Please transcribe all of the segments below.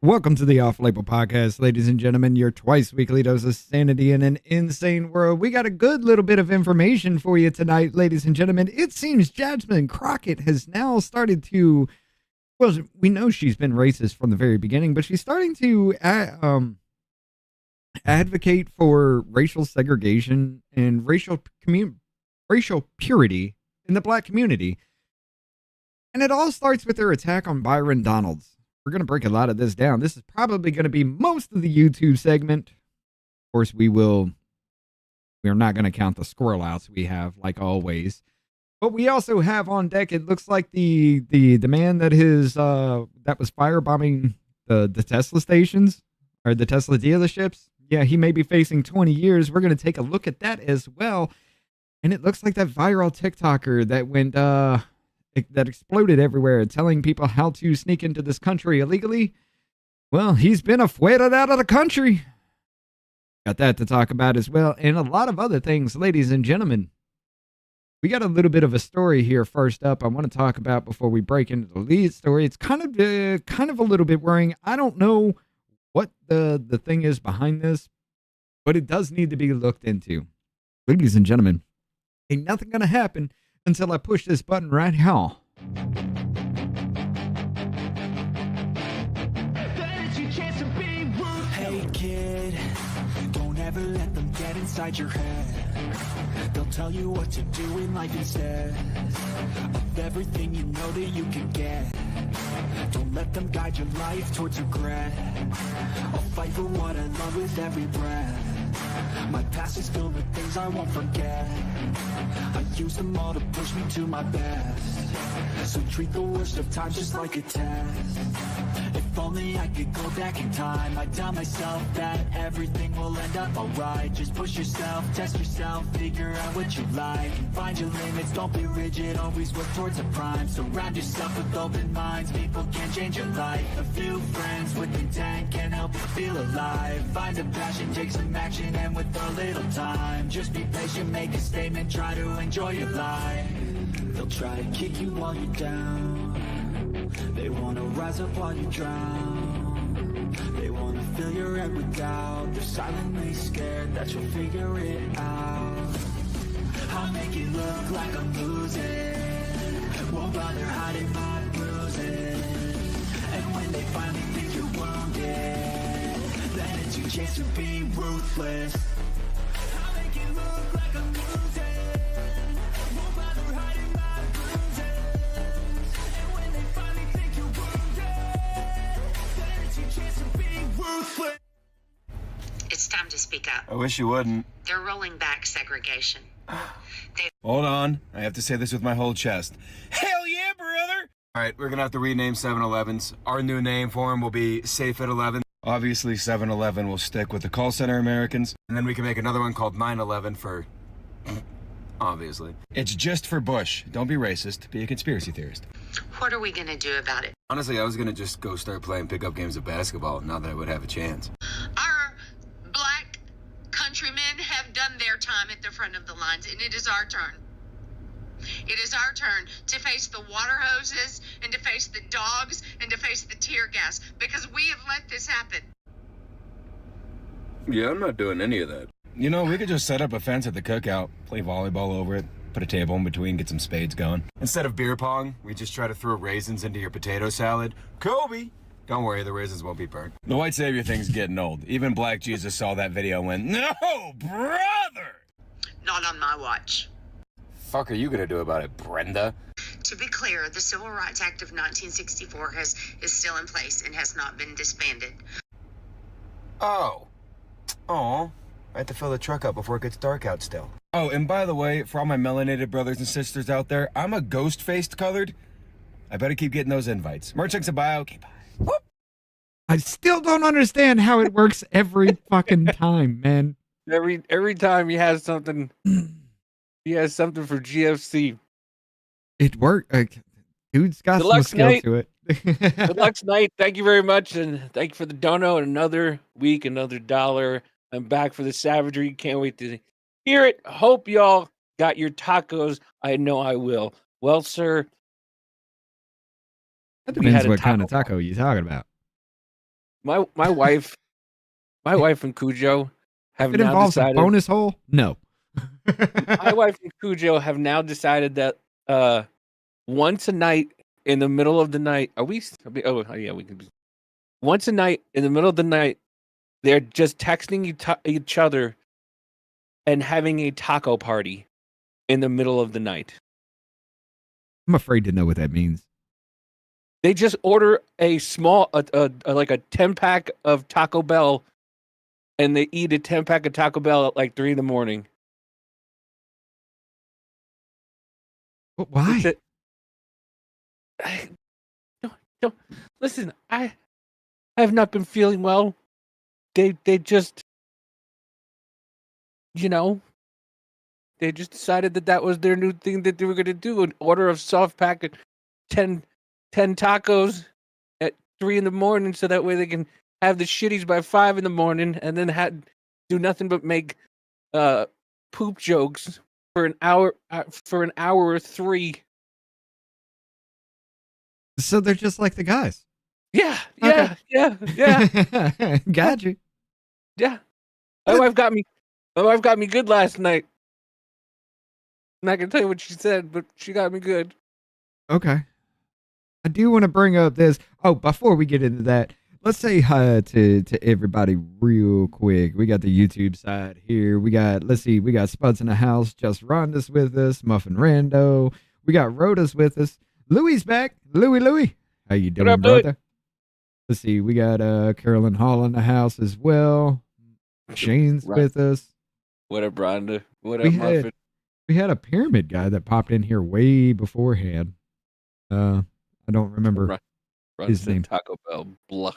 Welcome to the Off Label Podcast, ladies and gentlemen, your twice weekly dose of sanity in an insane world. We got a good little bit of information for you tonight, ladies and gentlemen. It seems Jasmine Crockett has now started to, well, we know she's been racist from the very beginning, but she's starting to advocate for racial segregation and racial purity in the black community. And it all starts with her attack on Byron Donalds. We're going to break a lot of this down. This is probably going to be most of the YouTube segment. Of course, we're not going to count the squirrel outs we have, like always. But we also have on deck, it looks like the man that was firebombing the Tesla stations, or the Tesla dealerships. Yeah, he may be facing 20 years. We're going to take a look at that as well. And it looks like that viral TikToker that went, that exploded everywhere, telling people how to sneak into this country illegally. Well, he's been afuera out of the country. Got that to talk about as well, and a lot of other things, ladies and gentlemen. We got a little bit of a story here first up I want to talk about before we break into the lead story. It's kind of a little bit worrying. I don't know what the thing is behind this, but it does need to be looked into. Ladies and gentlemen, ain't nothing going to happen until I push this button right here. Hey kid, don't ever let them get inside your head. They'll tell you what to do in life instead of everything you know that you can get. Don't let them guide your life towards regret. I'll fight for what I love with every breath. My past is filled with things I won't forget. I use them all to push me to my best. So treat the worst of times just like a test. If only I could go back in time, I'd tell myself that everything will end up alright. Just push yourself, test yourself, figure out what you like, and find your limits, don't be rigid, always work towards a prime. Surround yourself with open minds, people can change your life. A few friends with intent can help you feel alive. Find a passion, take some action, and with a little time, just be patient, make a statement, try to enjoy your life. They'll try to kick you while you're down. They wanna rise up while you drown. They wanna fill your head with doubt. They're silently scared that you'll figure it out. I'll make it look like I'm losing, won't bother hiding my bruises. And when they finally think you're wounded, then it's your chance to be ruthless. I'll make it look like I'm losing, won't bother hiding my bruises. And when they finally think you're wounded, then it's your chance to be ruthless. It's time to speak up. I wish you wouldn't. They're rolling back segregation. Hold on. I have to say this with my whole chest. Hell yeah, brother! Alright, we're gonna have to rename 7-Elevens. Our new name for them will be Safe at 11. Obviously, 7-Eleven will stick with the call center Americans. And then we can make another one called 9-11 for... obviously. It's just for Bush. Don't be racist. Be a conspiracy theorist. What are we going to do about it? Honestly, I was gonna just go start playing pickup games of basketball now that I would have a chance. Our black countrymen have done their time at the front of the lines, and it is our turn. It is our turn to face the water hoses and to face the dogs and to face the tear gas, because we have let this happen. Yeah, I'm not doing any of that. You know, we could just set up a fence at the cookout, play volleyball over it, put a table in between, get some spades going. Instead of beer pong, we just try to throw raisins into your potato salad. Kobe! Don't worry, the raisins won't be burnt. The white savior thing's getting old. Even Black Jesus saw that video and went, "No, brother!" Not on my watch. Fuck are you gonna do about it, Brenda? To be clear, the Civil Rights Act of 1964 is still in place and has not been disbanded. Oh. Aw. I have to fill the truck up before it gets dark out still. Oh, and by the way, for all my melanated brothers and sisters out there, I'm a ghost-faced colored. I better keep getting those invites. Merch links in bio. Okay, bye. Whoop. I still don't understand how it works every fucking time, man. Every time he has something, he has something for GFC. It worked. Dude's got some Deluxe skill night. to it. Deluxe night. Thank you very much, and thank you for the dono. Another week, another $1. I'm back for the savagery. Can't wait to hear it. Hope y'all got your tacos. I know I will. Well, sir, That we had depends a what kind of taco taco you're talking about. my wife and Cujo have If it now involves a decided. bonus hole, no. My wife and Cujo have now decided that once a night in the middle of the night, oh yeah, we can. Once a night in the middle of the night, they're just texting each other and having a taco party in the middle of the night. I'm afraid to know what that means. They just order a small, like a 10-pack of Taco Bell, and they eat a 10-pack of Taco Bell at like 3 a.m. But why? Don't listen. I have not been feeling well. They just, they just decided that was their new thing that they were going to do. An order of soft pack 10 tacos at 3 a.m. so that way they can have the shitties by 5 a.m. and then do nothing but make poop jokes for an hour or 3. So they're just like the guys. Yeah. Got you. Yeah. My wife got me good last night. I'm not gonna tell you what she said, but she got me good. Okay. I do want to bring up this. Oh, before we get into that, let's say hi to everybody real quick. We got the YouTube side here. We got Spuds in the house. Just Rhonda's with us. Muffin Rando. We got Rhoda's with us. Louie's back. Louie. How you doing, up, brother? Louie? Let's see. We got Carolyn Hall in the house as well. Shane's with us. What up, Rhonda? What up, Muffin? We had a pyramid guy that popped in here way beforehand. I don't remember his name. Taco Bell. Blah.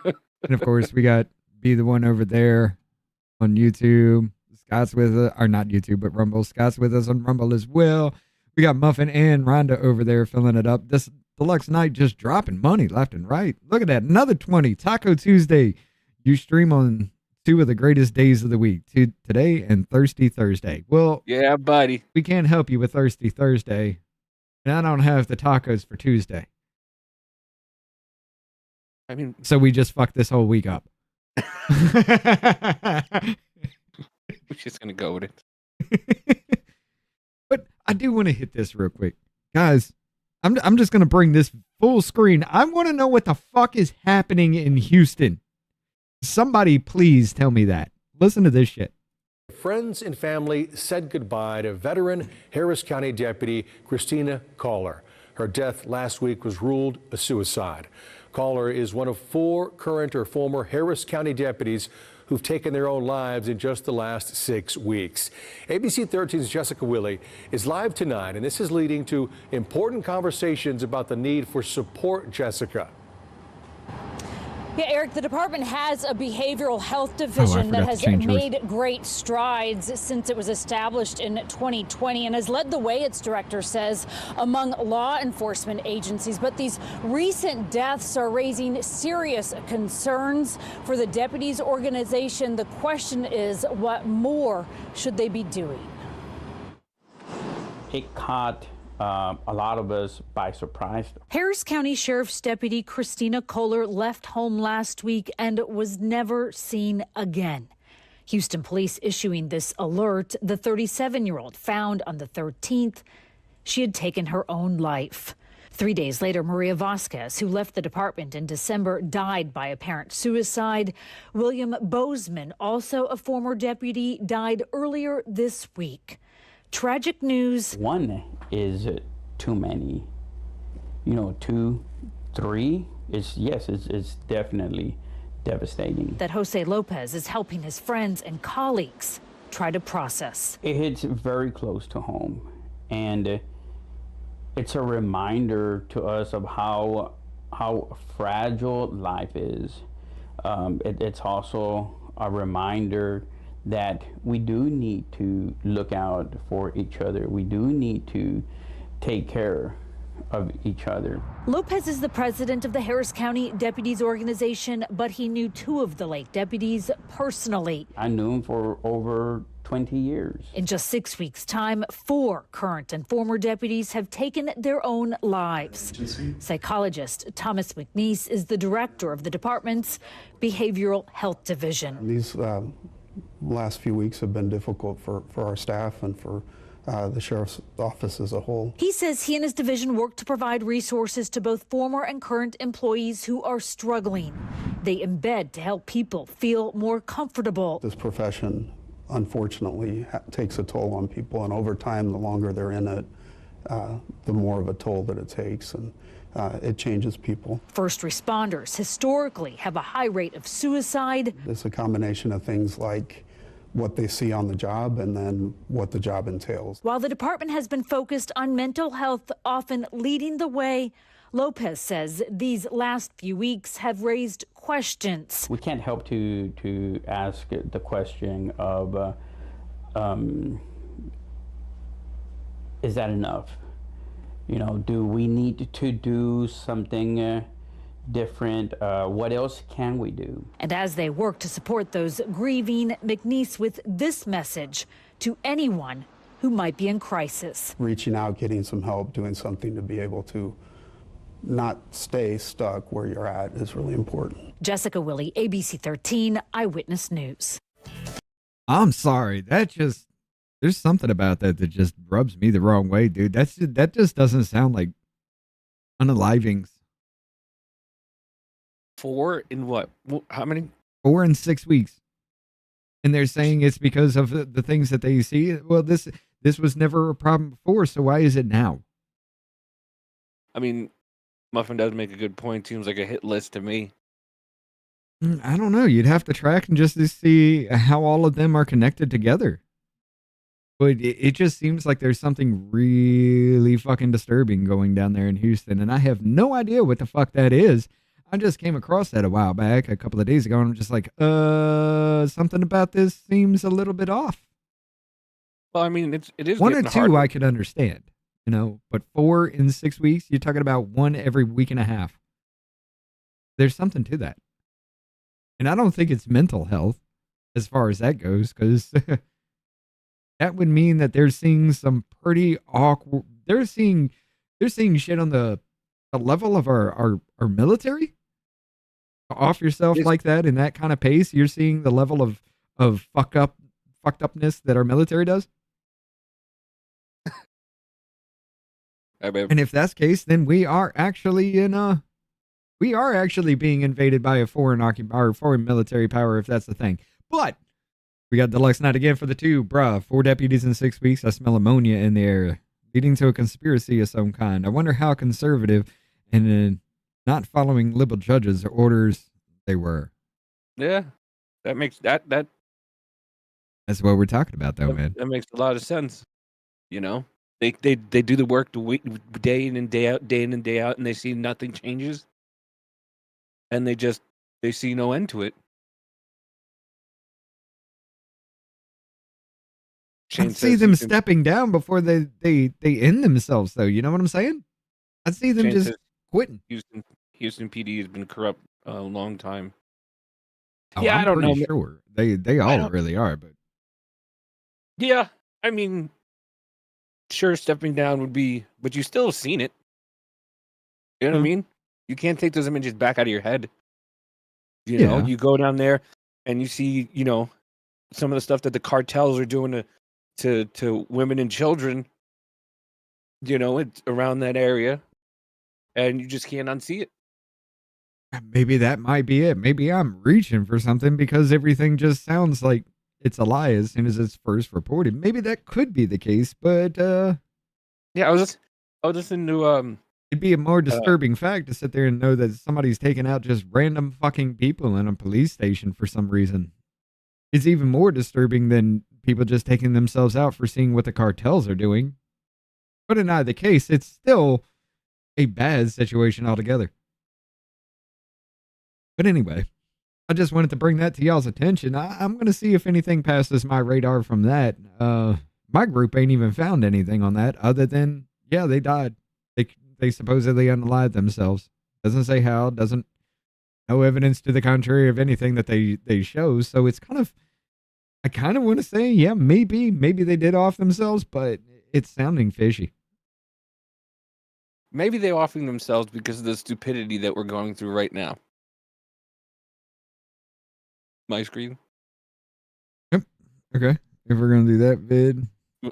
And of course, we got Be the One over there on YouTube. Scott's with us, or not YouTube, but Rumble. Scott's with us on Rumble as well. We got Muffin and Rhonda over there filling it up. This deluxe night just dropping money left and right. Look at that. Another 20. Taco Tuesday. You stream on 2 of the greatest days of the week, today and Thirsty Thursday. Well, yeah, buddy. We can't help you with Thirsty Thursday, and I don't have the tacos for Tuesday. I mean, so we just fucked this whole week up. We're just gonna go with it. But I do want to hit this real quick, guys. I'm just gonna bring this full screen. I want to know what the fuck is happening in Houston. Somebody please tell me that. Listen to this shit. Friends and family said goodbye to veteran Harris County Deputy Christina Kohler. Her death last week was ruled a suicide. Kohler is one of 4 current or former Harris County deputies who've taken their own lives in just the last 6 weeks. ABC 13's Jessica Willey is live tonight, and this is leading to important conversations about the need for support, Jessica. Yeah, Eric, the department has a behavioral health division that has made great strides since it was established in 2020 and has led the way, its director says, among law enforcement agencies. But these recent deaths are raising serious concerns for the deputies' organization. The question is, what more should they be doing? It caught a lot of us by surprise. Harris County Sheriff's Deputy Christina Kohler left home last week and was never seen again. Houston police issuing this alert. The 37-year-old found on the 13th. She had taken her own life. 3 days later, Maria Vasquez, who left the department in December, died by apparent suicide. William Bozeman, also a former deputy, died earlier this week. Tragic news. One is too many. 2, 3, it's definitely devastating. That Jose Lopez is helping his friends and colleagues try to process. It hits very close to home, and it's a reminder to us of how fragile life is. It's also a reminder that we do need to look out for each other. We do need to take care of each other. Lopez is the president of the Harris County Deputies Organization, but he knew two of the late deputies personally. I knew him for over 20 years. In just 6 weeks' time, 4 current and former deputies have taken their own lives. Psychologist Thomas McNeese is the director of the department's Behavioral Health Division. These last few weeks have been difficult for our staff and for the sheriff's office as a whole. He says he and his division work to provide resources to both former and current employees who are struggling. They embed to help people feel more comfortable. This profession, unfortunately, takes a toll on people, and over time, the longer they're in it, the more of a toll that it takes, and it changes people. First responders historically have a high rate of suicide. It's a combination of things like what they see on the job and then what the job entails. While the department has been focused on mental health, often leading the way, Lopez says these last few weeks have raised questions. We can't help to ask the question of, is that enough? You know, do we need to do something different? What else can we do? And as they work to support those grieving, McNeese with this message to anyone who might be in crisis. Reaching out, getting some help, doing something to be able to not stay stuck where you're at is really important. Jessica Willey, ABC 13 Eyewitness News. I'm sorry. There's something about that that just rubs me the wrong way, dude. That just doesn't sound like unalivings. 4 in what? How many? 4 in 6 weeks. And they're saying it's because of the things that they see. Well, this was never a problem before, so why is it now? I mean, Muffin does make a good point. Seems like a hit list to me. I don't know. You'd have to track and just to see how all of them are connected together. But it just seems like there's something really fucking disturbing going down there in Houston, and I have no idea what the fuck that is. I just came across that a while back, a couple of days ago, and I'm just like, something about this seems a little bit off. Well, I mean, it is 1 or getting 2 harder. I could understand, you know, but 4 in 6 weeks, you're talking about 1 every week and a half. There's something to that. And I don't think it's mental health as far as that goes, because that would mean that they're seeing some pretty awkward, they're seeing shit on the level of our military. Off yourself like that in that kind of pace, you're seeing the level of fucked upness that our military does. And if that's the case, then we are actually being invaded by a foreign military power, if that's the thing. But we got Deluxe Night again for the 2. 4 deputies in 6 weeks. I smell ammonia in the air, leading to a conspiracy of some kind. I wonder how conservative and not following liberal judges' orders they were. Yeah, that makes that That's what we're talking about, though, man. That makes a lot of sense. You know, they do the work day in and day out, and they see nothing changes, and they see no end to it. I'd see them stepping down before they end themselves, though. You know what I'm saying? I'd see them just quitting. Houston PD has been corrupt a long time. Oh, yeah, I'm I don't know. pretty sure they all really are, but yeah, I mean, sure, stepping down would be, but you still have seen it. You know what I mean? You can't take those images back out of your head. You know, you go down there and you see, you know, some of the stuff that the cartels are doing to women and children. You know, it's around that area, and you just can't unsee it. maybe that might be it. Maybe I'm reaching for something because everything just sounds like it's a lie as soon as it's first reported. Maybe that could be the case, but yeah, I was listening to it'd be a more disturbing fact to sit there and know that somebody's taking out just random fucking people in a police station for some reason. It's even more disturbing than people just taking themselves out for seeing what the cartels are doing. But in either case, it's still a bad situation altogether. But anyway, I just wanted to bring that to y'all's attention. I'm going to see if anything passes my radar from that. My group ain't even found anything on that other than, yeah, they died. they supposedly unalived themselves. Doesn't say how, doesn't, no evidence to the contrary of anything that they show. So it's kind of, I kind of want to say, yeah, maybe they did off themselves, but it's sounding fishy. Maybe they're offing themselves because of the stupidity that we're going through right now. My screen. Yep. Okay. If we're gonna do that vid,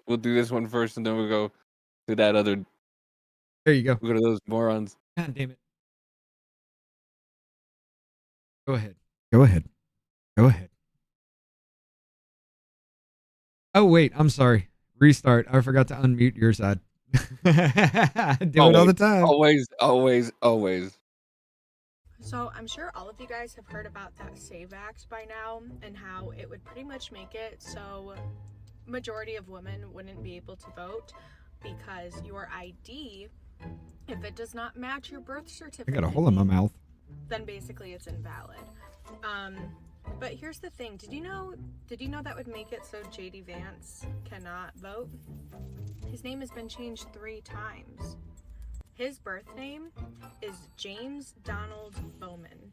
We'll do this one first, and then we'll go to that other. there you go. We'll go to those morons. God damn it. Go ahead. Go ahead. Go ahead. Oh wait, I'm sorry. Restart. I forgot to unmute your side. I do it all the time. Always. So I'm sure all of you guys have heard about that SAVE Act by now and how it would pretty much make it so majority of women wouldn't be able to vote because your ID, if it does not match your birth I certificate, got a hole in my mouth. then basically it's invalid. But here's the thing, did you know that would make it so JD Vance cannot vote? His name has been changed 3 times. His birth name is James Donald Bowman.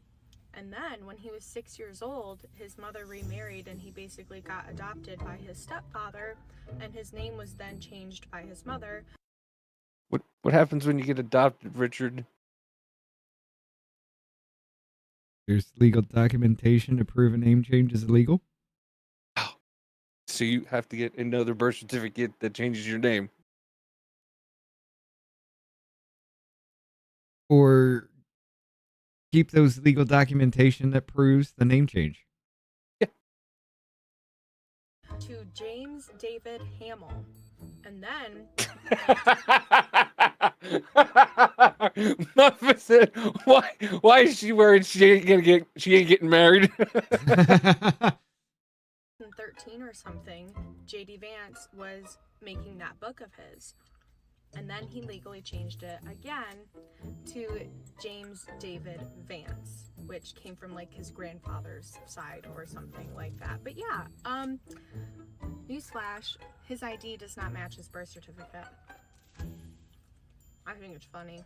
And then when he was 6 years old, his mother remarried and he basically got adopted by his stepfather, and his name was then changed by his mother. What happens when you get adopted, Richard? There's legal documentation to prove a name change is illegal. So you have to get another birth certificate that changes your name. Or keep those legal documentation that proves the name change. To James David Hamill. And then Muffin said, why is she worried she ain't getting married? 13 or something, JD Vance was making that book of his. And then he legally changed it again to James David Vance, which came from like his grandfather's side or something like that. But yeah, newsflash, his ID does not match his birth certificate. I think it's funny.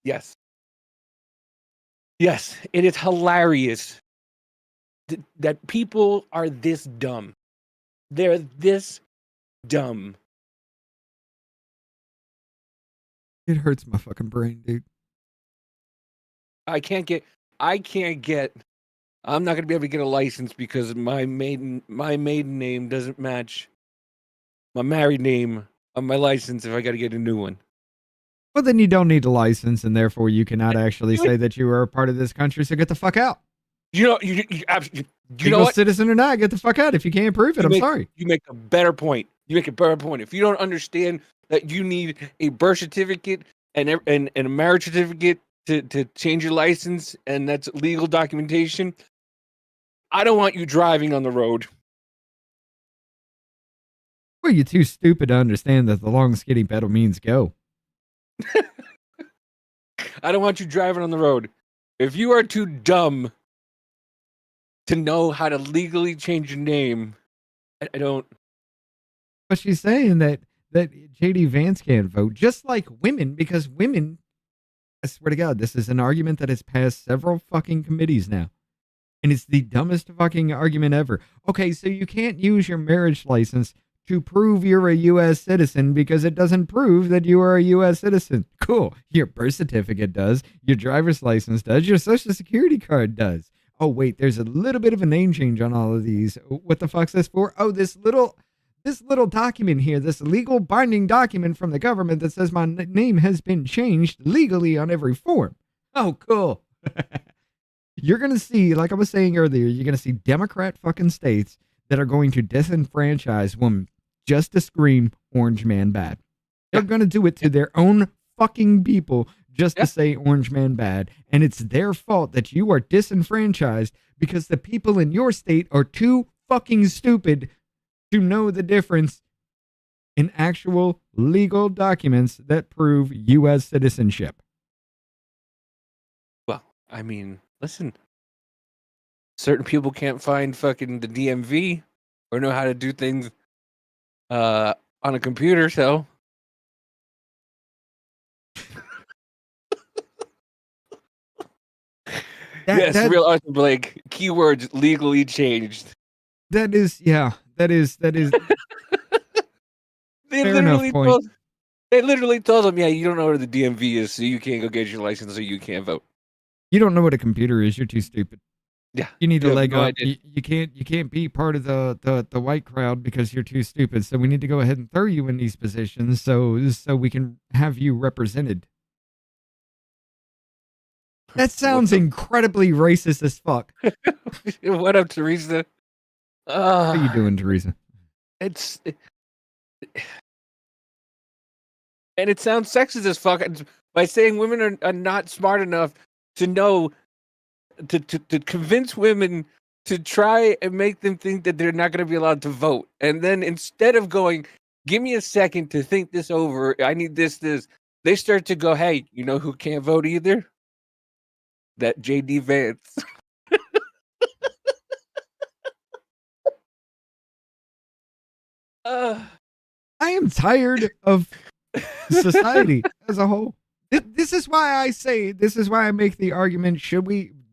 Yes, it is hilarious that people are this dumb. They're this dumb. It hurts my fucking brain, dude. I'm not gonna be able to get a license because my maiden name doesn't match my married name on my license if I gotta get a new one. Well, then you don't need a license, and therefore you cannot actually say that you are a part of this country, so get the fuck out. You know what? Citizen or not, get the fuck out if you can't prove it. I'm sorry. You make a better point. If you don't understand that you need a birth certificate and a marriage certificate to change your license, and that's legal documentation, I don't want you driving on the road. Well, you're too stupid to understand that the long skinny pedal means go. I don't want you driving on the road. If you are too dumb to know how to legally change your name, I don't. But she's saying that JD Vance can't vote, just like women, because women, I swear to God, this is an argument that has passed several fucking committees now. And it's the dumbest fucking argument ever. Okay, so you can't use your marriage license to prove you're a U.S. citizen because it doesn't prove that you are a U.S. citizen. Cool. Your birth certificate does. Your driver's license does. Your social security card does. Oh, wait, there's a little bit of a name change on all of these. What the fuck's this for? Oh, this little document here, this legal binding document from the government that says my name has been changed legally on every form. Oh, cool. You're going to see, like I was saying earlier, you're going to see Democrat fucking states that are going to disenfranchise women just to scream Orange Man bad. They're going to do it to their own fucking people just to say Orange Man bad. And it's their fault that you are disenfranchised because the people in your state are too fucking stupid to know the difference in actual legal documents that prove U.S. citizenship. Well, I mean, listen, certain people can't find fucking the DMV or know how to do things on a computer, so Yes, real Arthur Blake. Keywords legally changed. That is. They Fair enough literally point. told him, yeah, you don't know where the DMV is, so you can't go get your license, so you can't vote. You don't know what a computer is. You're too stupid. Yeah, you need to leg no up. You can't be part of the white crowd because you're too stupid. So we need to go ahead and throw you in these positions so we can have you represented. That sounds incredibly racist as fuck. What up, Teresa? How you doing, Teresa? And it sounds sexist as fuck by saying women are not smart enough to know to convince women to try and make them think that they're not going to be allowed to vote. And then instead of going, give me a second to think this over, I need this, they start to go, hey, you know who can't vote either? That JD Vance. I am tired of society as a whole. This is why I make the argument,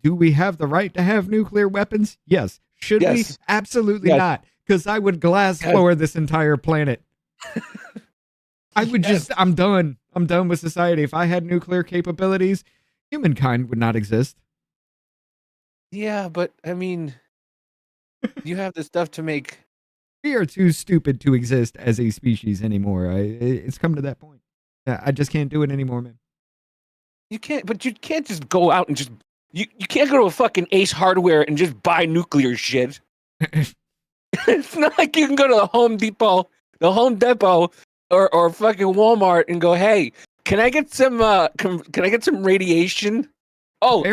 do we have the right to have nuclear weapons? Yes. Should we? Absolutely not. Because I would glass floor this entire planet. I would I'm done. I'm done with society. If I had nuclear capabilities, humankind would not exist. Yeah, but I mean, you have the stuff to make. We are too stupid to exist as a species anymore. It's come to that point. I just can't do it anymore, man. You can't just go out and you can't go to a fucking Ace Hardware and just buy nuclear shit. It's not like you can go to the Home Depot, or fucking Walmart and go, hey, can I get some radiation? Oh,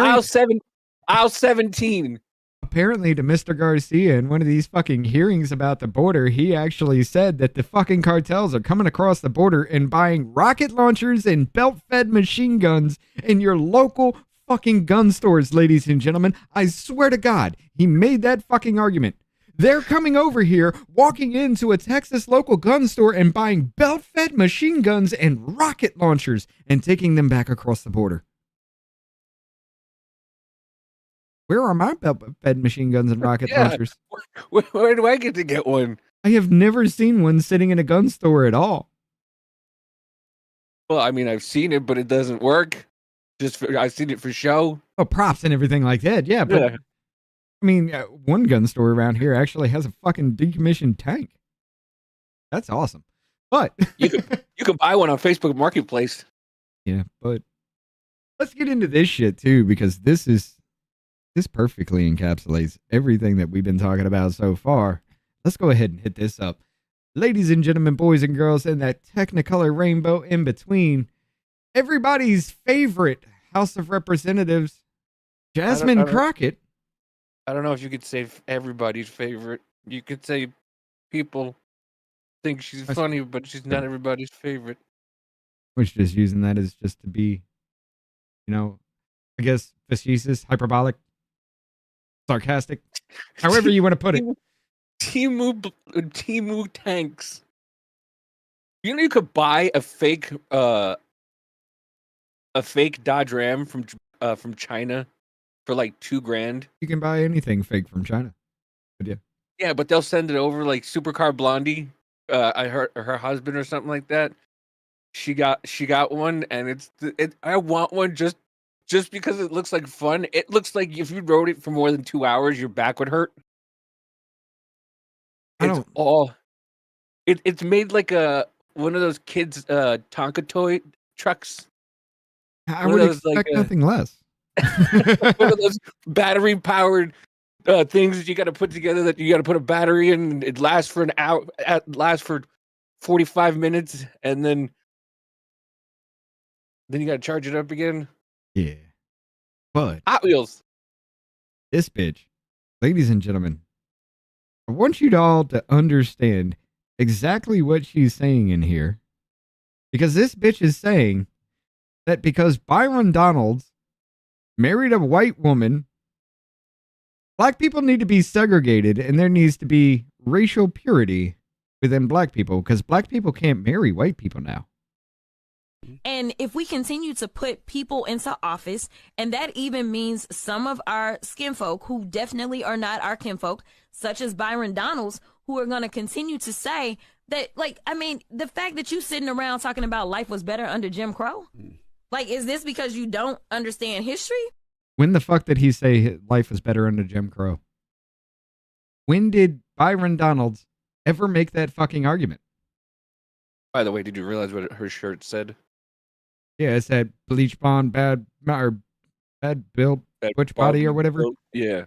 aisle 17. Apparently, to Mr. Garcia, in one of these fucking hearings about the border, he actually said that the fucking cartels are coming across the border and buying rocket launchers and belt-fed machine guns in your local fucking gun stores, ladies and gentlemen. I swear to God, he made that fucking argument. They're coming over here, walking into a Texas local gun store and buying belt-fed machine guns and rocket launchers and taking them back across the border. Where are my belt-fed machine guns and rocket launchers? Where do I get one? I have never seen one sitting in a gun store at all. Well, I mean, I've seen it, but it doesn't work. I've seen it for show. Oh, props and everything like that. Yeah, but I mean, one gun store around here actually has a fucking decommissioned tank. That's awesome. But you can buy one on Facebook Marketplace. Yeah, but let's get into this shit too, because this perfectly encapsulates everything that we've been talking about so far. Let's go ahead and hit this up. Ladies and gentlemen, boys and girls, and that Technicolor rainbow in between, everybody's favorite House of Representatives, Jasmine Crockett. I don't know if you could say everybody's favorite. You could say people think she's funny, but she's not everybody's favorite. We're just using that as just to be, I guess, facetious, hyperbolic, sarcastic, however you want to put it. Timu tanks. You know you could buy a fake Dodge Ram from China for like $2,000. You can buy anything fake from China. But yeah. Yeah, but they'll send it over like Supercar Blondie. I heard her husband or something like that. She got one, and I want one just because it looks like fun. It looks like if you rode it for more than 2 hours, your back would hurt. It's made like one of those kids Tonka toy trucks. I would expect nothing less. One of those battery powered things that you got to put together, that you got to put a battery in, and it lasts for an hour, lasts for 45 minutes, and then you got to charge it up again. Yeah. But Hot Wheels. This bitch, ladies and gentlemen, I want you all to understand exactly what she's saying in here. Because this bitch is saying that because Byron Donalds married a white woman, black people need to be segregated and there needs to be racial purity within black people, because black people can't marry white people now. And if we continue to put people into office, and that even means some of our skinfolk who definitely are not our kinfolk, such as Byron Donalds, who are going to continue to say that, like, I mean, the fact that you sitting around talking about life was better under Jim Crow, like, is this because you don't understand history? When the fuck did he say life was better under Jim Crow? When did Byron Donalds ever make that fucking argument? By the way, did you realize what her shirt said? Yeah, it said bleach blonde, bad build, butch body or whatever. Yeah.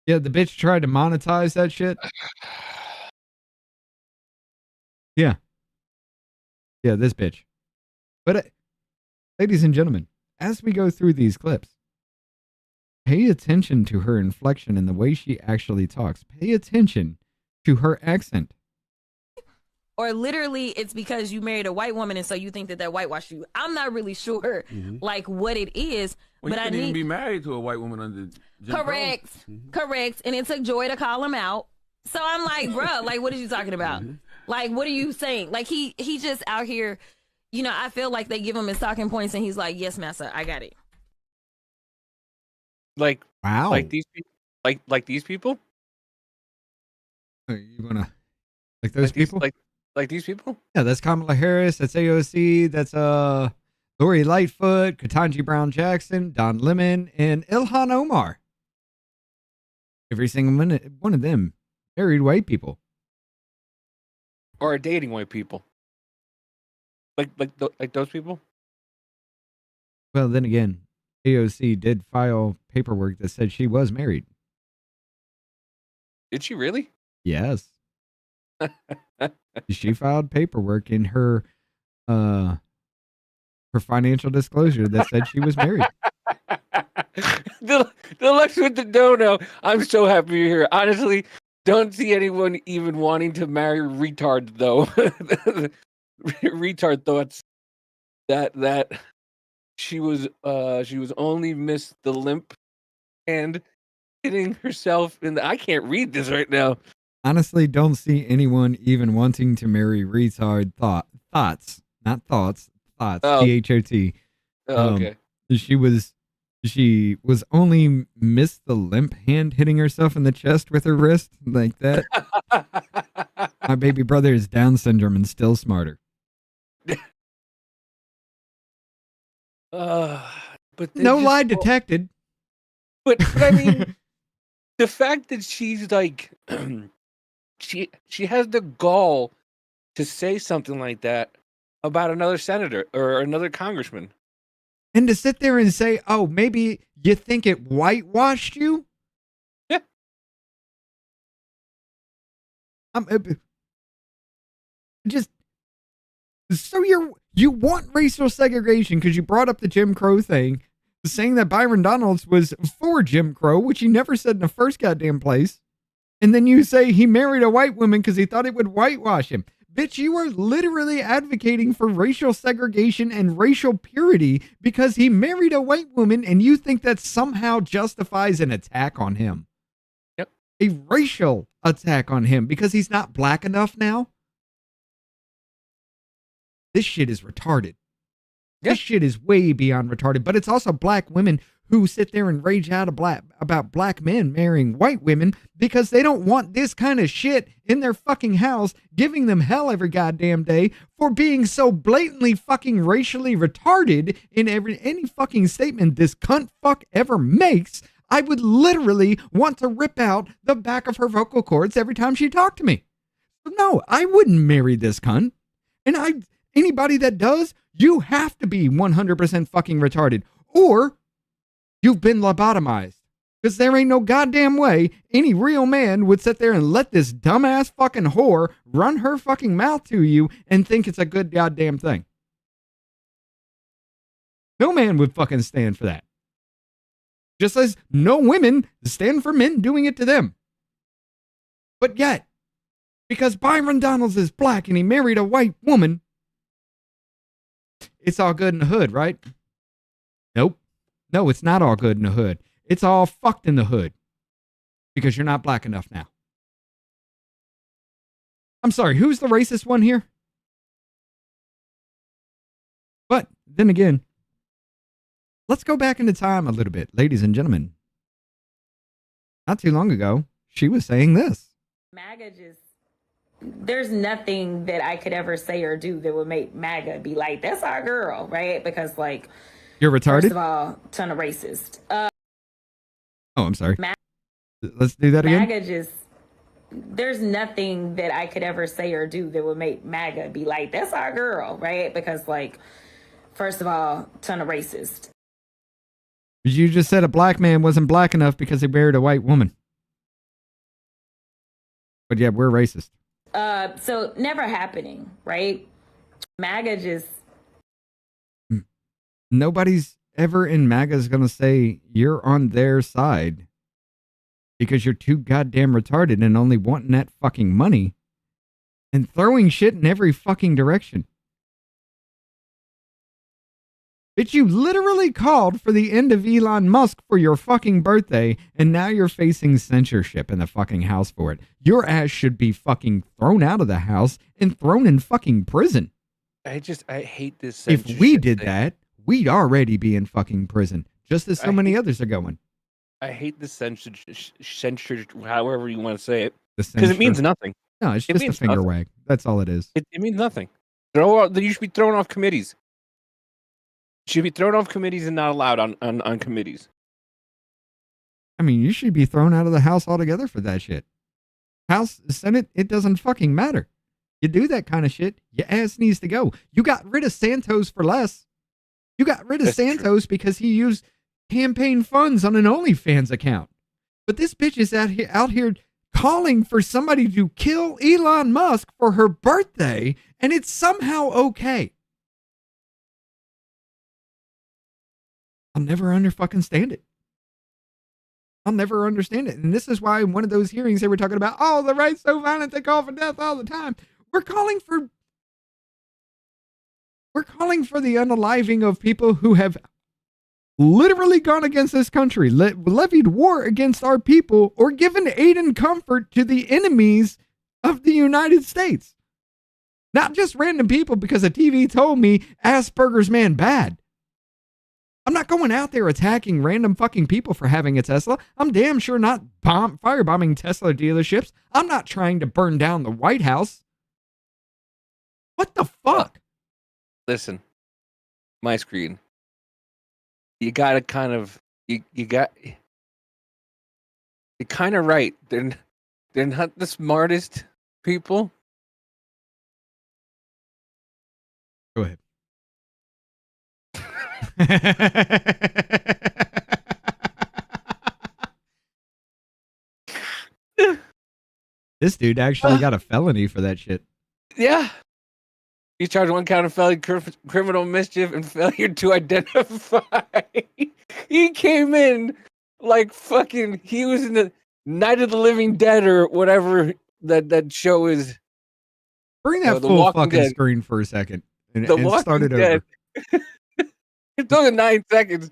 Yeah, the bitch tried to monetize that shit. Yeah. Yeah, this bitch. But, ladies and gentlemen, as we go through these clips, pay attention to her inflection and the way she actually talks. Pay attention to her accent. Or literally it's because you married a white woman and so you think that whitewashed you. I'm not really sure like what it is, well, but you couldn't even be married to a white woman under Jim correct Crow. Correct, and it took Joy to call him out. So I'm like, bruh, like, what are you talking about? Like, what are you saying? Like, he just out here, you know. I feel like they give him his talking points and he's like, yes massa, I got it. Like, wow, like these people, like these people. You wanna like those people? Like these people? Yeah, that's Kamala Harris. That's AOC. That's Lori Lightfoot, Ketanji Brown Jackson, Don Lemon, and Ilhan Omar. Every single one of them married white people. Or are dating white people. Like those people? Well, then again, AOC did file paperwork that said she was married. Did she really? Yes. She filed paperwork in her financial disclosure that said she was married. the Lex with the dono. I'm so happy you're here. Honestly, don't see anyone even wanting to marry retard though. Retard thoughts that she was only missed the limp and hitting herself in the. I can't read this right now. Honestly, don't see anyone even wanting to marry retard thoughts, not thoughts, thoughts. THOT. Okay. She was only missed the limp hand hitting herself in the chest with her wrist like that. My baby brother is Down syndrome and still smarter. But no lie detected. But I mean, the fact that she's like. She has the gall to say something like that about another senator or another congressman. And to sit there and say, oh, maybe you think it whitewashed you? Yeah. Just so you want racial segregation because you brought up the Jim Crow thing, saying that Byron Donalds was for Jim Crow, which he never said in the first goddamn place. And then you say he married a white woman because he thought it would whitewash him. Bitch, you are literally advocating for racial segregation and racial purity because he married a white woman and you think that somehow justifies an attack on him. Yep. A racial attack on him because he's not black enough now? This shit is retarded. Yep. This shit is way beyond retarded, but it's also black women who sit there and rage out about black men marrying white women because they don't want this kind of shit in their fucking house, giving them hell every goddamn day for being so blatantly fucking racially retarded in any fucking statement this cunt fuck ever makes. I would literally want to rip out the back of her vocal cords every time she talked to me. No, I wouldn't marry this cunt. And anybody that does, you have to be 100% fucking retarded. Or you've been lobotomized. Because there ain't no goddamn way any real man would sit there and let this dumbass fucking whore run her fucking mouth to you and think it's a good goddamn thing. No man would fucking stand for that. Just as no women stand for men doing it to them. But yet, because Byron Donalds is black and he married a white woman, it's all good in the hood, right? Nope. No, it's not all good in the hood. It's all fucked in the hood. Because you're not black enough now. I'm sorry, who's the racist one here? But then again, let's go back into time a little bit, ladies and gentlemen. Not too long ago, she was saying this. MAGA just, there's nothing that I could ever say or do that would make MAGA be like, that's our girl, right? Because, like, you're retarded? First of all, ton of racist. Oh, I'm sorry. Let's do that again. MAGA just, there's nothing that I could ever say or do that would make MAGA be like, that's our girl, right? Because, like, first of all, ton of racist. You just said a black man wasn't black enough because he married a white woman. But yeah, we're racist. So never happening, right? MAGA just... Nobody's ever in MAGA is going to say you're on their side because you're too goddamn retarded and only wanting that fucking money and throwing shit in every fucking direction. Bitch, you literally called for the end of Elon Musk for your fucking birthday, and now you're facing censorship in the fucking house for it. Your ass should be fucking thrown out of the house and thrown in fucking prison. I hate this censorship. If we did that, we'd already be in fucking prison, just as so many others are going. I hate the censor, however you want to say it, because it means nothing. No, it's just a finger wag. That's all it is. It means nothing. You should be thrown off committees. Should be thrown off committees and not allowed on committees. I mean, you should be thrown out of the house altogether for that shit. House, Senate, it doesn't fucking matter. You do that kind of shit, your ass needs to go. You got rid of Santos for less. You got rid of Santos because he used campaign funds on an OnlyFans account. But this bitch is out here calling for somebody to kill Elon Musk for her birthday, and it's somehow okay. I'll never understand it. I'll never understand it. And this is why in one of those hearings they were talking about, oh, the right's so violent they call for death all the time. We're calling for the unaliving of people who have literally gone against this country, levied war against our people, or given aid and comfort to the enemies of the United States. Not just random people because a TV told me Asperger's man bad. I'm not going out there attacking random fucking people for having a Tesla. I'm damn sure not firebombing Tesla dealerships. I'm not trying to burn down the White House. What the fuck? Listen, my screen. You gotta kind of you're kind of right. They're not the smartest people. Go ahead. This dude actually got a felony for that shit. Yeah. He's charged 1 count of felony criminal mischief and failure to identify. He came in like fucking, he was in the Night of the Living Dead or whatever that show is. Bring that full fucking screen for a second and start it over. It took 9 seconds.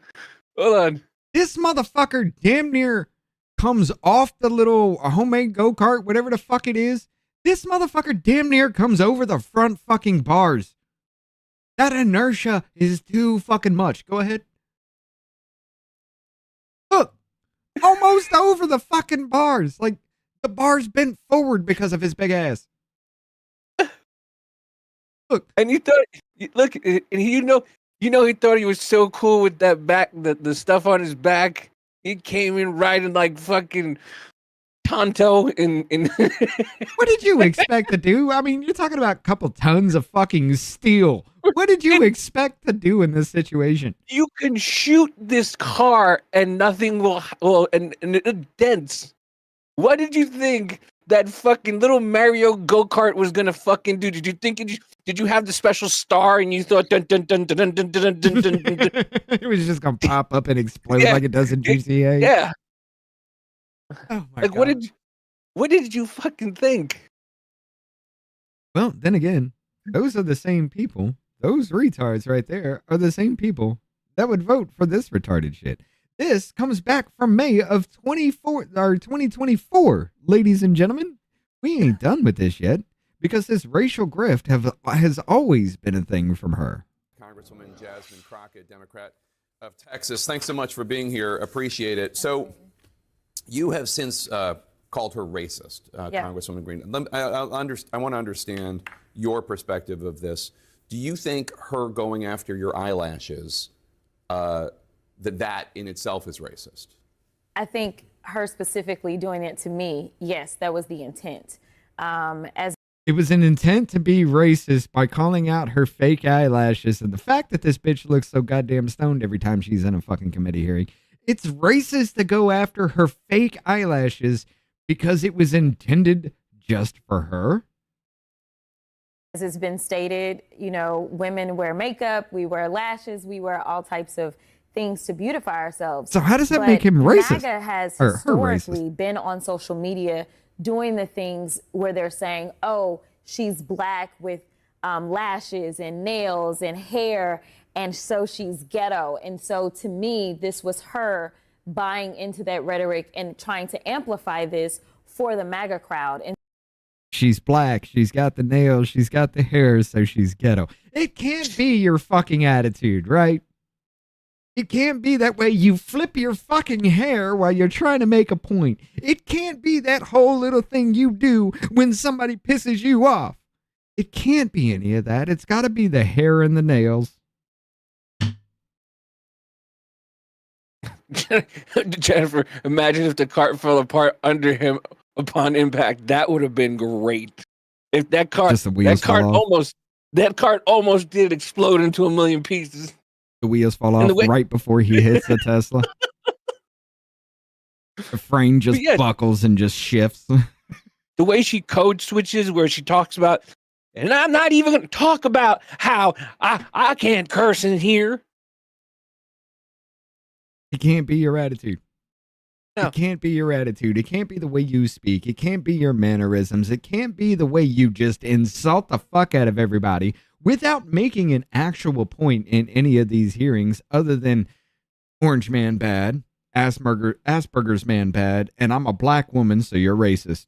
Hold on. This motherfucker damn near comes off the little homemade go-kart, whatever the fuck it is. This motherfucker damn near comes over the front fucking bars. That inertia is too fucking much. Go ahead. Look, almost over the fucking bars. Like, the bars bent forward because of his big ass. Look. And you thought, look, and he thought he was so cool with that back, the stuff on his back. He came in riding like fucking Tonto in What did you expect to do? I mean, you're talking about a couple tons of fucking steel. What did you expect to do in this situation? You can shoot this car and nothing will and it dents. What did you think that fucking little Mario go-kart was gonna fucking do? Did you think did you have the special star and you thought dun dun dun dun dun dun dun dun dun dun? It was just gonna pop up and explode like it does in GTA? Yeah. Oh my God. What did you fucking think? Well, then again, those are the same people. Those retards right there are the same people that would vote for this retarded shit. This comes back from May of 2024, ladies and gentlemen. We ain't done with this yet because this racial grift has always been a thing from her. Congresswoman Jasmine Crockett, Democrat of Texas. Thanks so much for being here. Appreciate it. So you have since called her racist, Congresswoman Green. I want to understand your perspective of this. Do you think her going after your eyelashes, that in itself is racist? I think her specifically doing it to me, yes, that was the intent. It was an intent to be racist by calling out her fake eyelashes, and the fact that this bitch looks so goddamn stoned every time she's in a fucking committee hearing. It's racist to go after her fake eyelashes because it was intended just for her. As it's been stated, you know, women wear makeup, we wear lashes, we wear all types of things to beautify ourselves. So how does that make him racist? MAGA has Or her historically racist? been on social media doing the things where they're saying, oh, she's black with lashes and nails and hair, and so she's ghetto. And so to me, this was her buying into that rhetoric and trying to amplify this for the MAGA crowd. And She's black, she's got the nails, she's got the hair, so she's ghetto. It can't be your fucking attitude, right? It can't be that way. You flip your fucking hair while you're trying to make a point. It can't be that whole little thing you do when somebody pisses you off. It can't be any of that. It's got to be the hair and the nails. Jennifer, imagine if the cart fell apart under him upon impact. That would have been great. If that cart, Just the wheels fall off. that cart almost did explode into a million pieces. The wheels fall off right before he hits the Tesla. The frame just buckles and just shifts. The way she code switches, where she talks about, and I'm not even going to talk about how I can't curse in here. It can't be your attitude. No. It can't be your attitude. It can't be the way you speak. It can't be your mannerisms. It can't be the way you just insult the fuck out of everybody without making an actual point in any of these hearings other than Orange Man bad, Asperger's man bad, and I'm a black woman, so you're racist.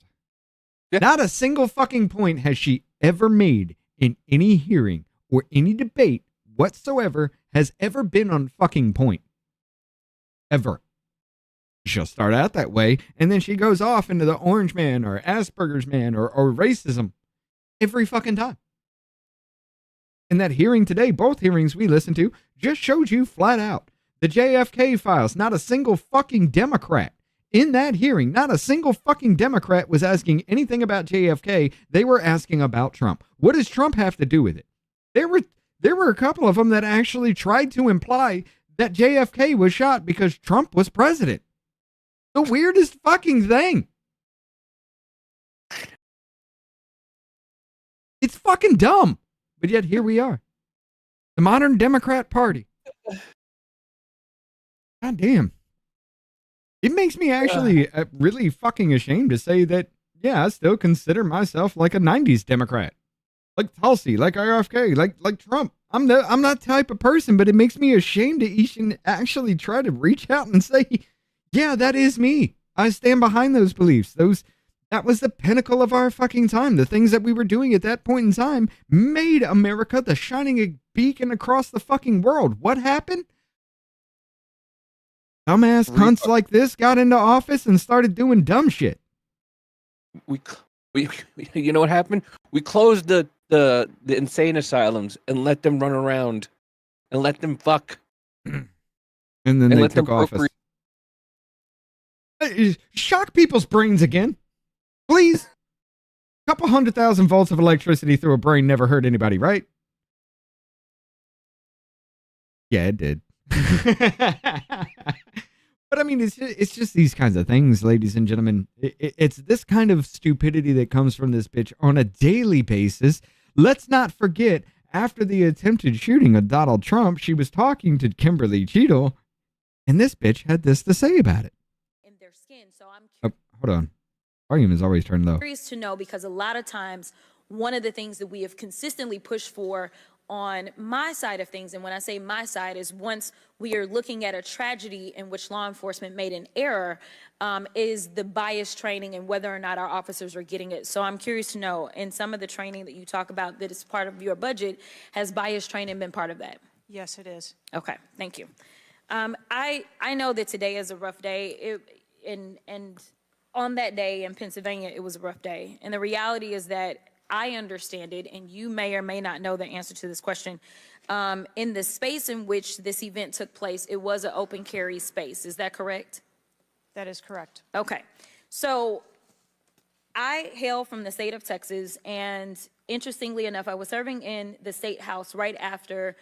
Yeah. Not a single fucking point has she ever made in any hearing or any debate whatsoever has ever been on fucking point. Ever. She'll start out that way, and then she goes off into the Orange Man or Asperger's man or racism every fucking time. And that hearing today, both hearings we listened to, just showed you flat out. The JFK files, not a single fucking Democrat in that hearing, not a single fucking Democrat was asking anything about JFK. They were asking about Trump. What does Trump have to do with it? There were a couple of them that actually tried to imply that JFK was shot because Trump was president. The weirdest fucking thing. It's fucking dumb. But yet here we are. The modern Democrat Party. God damn. It makes me actually really fucking ashamed to say that, yeah, I still consider myself like a 90s Democrat. Like Tulsi, like RFK, like Trump. I'm that type of person, but it makes me ashamed to actually try to reach out and say, yeah, that is me. I stand behind those beliefs. That was the pinnacle of our fucking time. The things that we were doing at that point in time made America the shining beacon across the fucking world. What happened? Dumbass cunts like this got into office and started doing dumb shit. We you know what happened? We closed the insane asylums and let them run around and let them fuck. And then they took office. Shock people's brains again. Please. A couple 100,000 volts of electricity through a brain never hurt anybody, right? Yeah, it did. But I mean, it's just these kinds of things, ladies and gentlemen. It's this kind of stupidity that comes from this bitch on a daily basis. Let's not forget, after the attempted shooting of Donald Trump, she was talking to Kimberly Cheadle, and this bitch had this to say about it. in their skin. So I'm Hold on. Volume is always turned low. curious to know, because a lot of times one of the things that we have consistently pushed for on my side of things, and when I say my side, is once we are looking at a tragedy in which law enforcement made an error, is the bias training and whether or not our officers are getting it. So I'm curious to know, in some of the training that you talk about that is part of your budget, has bias training been part of that? Yes, it is. Okay, thank you. I know that today is a rough day, and on that day in Pennsylvania, it was a rough day. And the reality is that I understand it, and you may or may not know the answer to this question. In the space in which this event took place, it was an open carry space. Is that correct? That is correct. Okay. So I hail from the state of Texas, and interestingly enough, I was serving in the state house right after